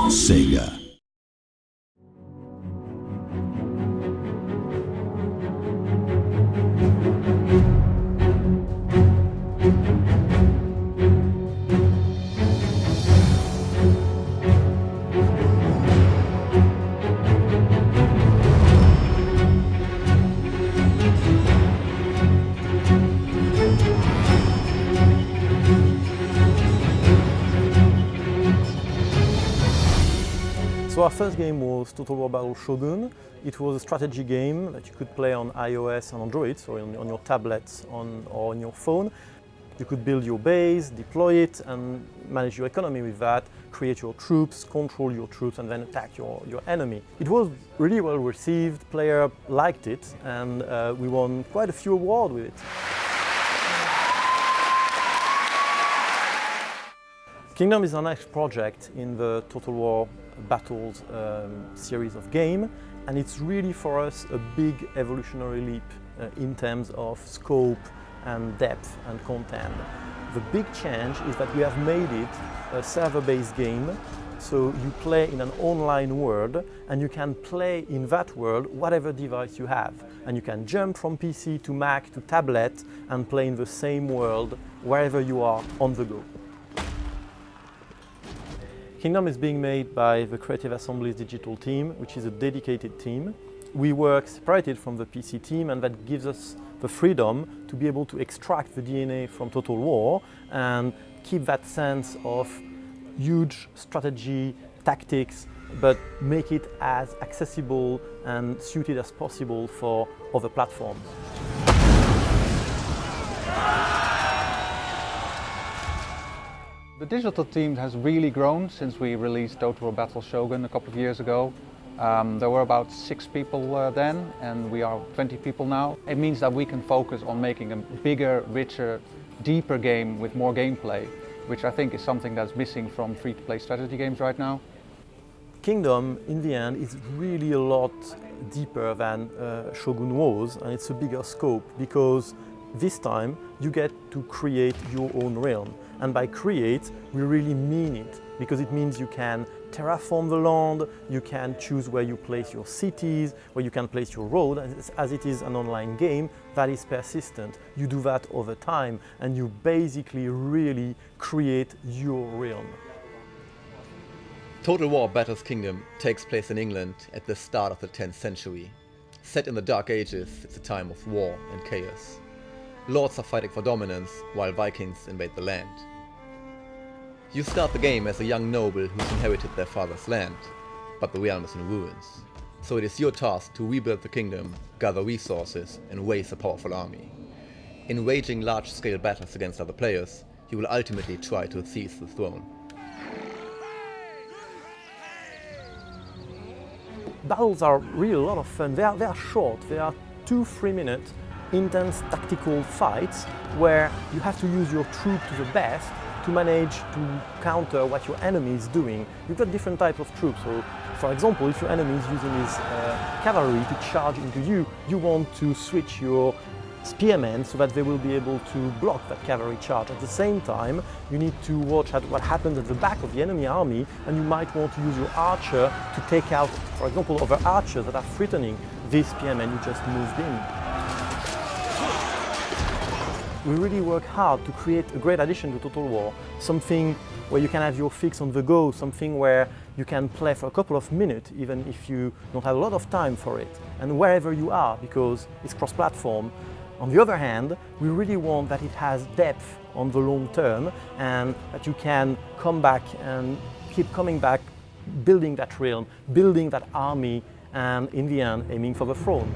Sega. So our first game was Total War Battle Shogun. It was a strategy game that you could play on iOS and Android, so on your tablets or on your phone. You could build your base, deploy it, and manage your economy with that, create your troops, control your troops, and then attack your enemy. It was really well received, players liked it, and we won quite a few awards with it. Kingdom is our next project in the Total War Battles series of game, and it's really for us a big evolutionary leap in terms of scope and depth and content. The big change is that we have made it a server-based game, so you play in an online world and you can play in that world whatever device you have, and you can jump from PC to Mac to tablet and play in the same world wherever you are on the go. Kingdom is being made by the Creative Assembly's digital team, which is a dedicated team. We work separated from the PC team, and that gives us the freedom to be able to extract the DNA from Total War and keep that sense of huge strategy, tactics, but make it as accessible and suited as possible for other platforms. The digital team has really grown since we released Total War Battle Shogun a couple of years ago. There were about 6 people then, and we are 20 people now. It means that we can focus on making a bigger, richer, deeper game with more gameplay, which I think is something that's missing from free-to-play strategy games right now. Kingdom, in the end, is really a lot deeper than Shogun was, and it's a bigger scope because this time you get to create your own realm. And by create, we really mean it, because it means you can terraform the land, you can choose where you place your cities, where you can place your road. As it is an online game that is persistent, you do that over time, and you basically really create your realm. Total War Battles Kingdom takes place in England at the start of the 10th century. Set in the Dark Ages, it's a time of war and chaos. Lords are fighting for dominance, while Vikings invade the land. You start the game as a young noble who's inherited their father's land, but the realm is in ruins. So it is your task to rebuild the kingdom, gather resources, and raise a powerful army. In waging large-scale battles against other players, you will ultimately try to seize the throne. Battles are really a lot of fun. They are short, they are 2-3 minutes intense tactical fights where you have to use your troop to the best to manage to counter what your enemy is doing. You've got different types of troops. So, for example, if your enemy is using his cavalry to charge into you, you want to switch your spearmen so that they will be able to block that cavalry charge. At the same time, you need to watch at what happens at the back of the enemy army, and you might want to use your archer to take out, for example, other archers that are threatening this spearman you just moved in. We really work hard to create a great addition to Total War, something where you can have your fix on the go, something where you can play for a couple of minutes, even if you don't have a lot of time for it, and wherever you are, because it's cross-platform. On the other hand, we really want that it has depth on the long term, and that you can come back and keep coming back, building that realm, building that army, and in the end, aiming for the throne.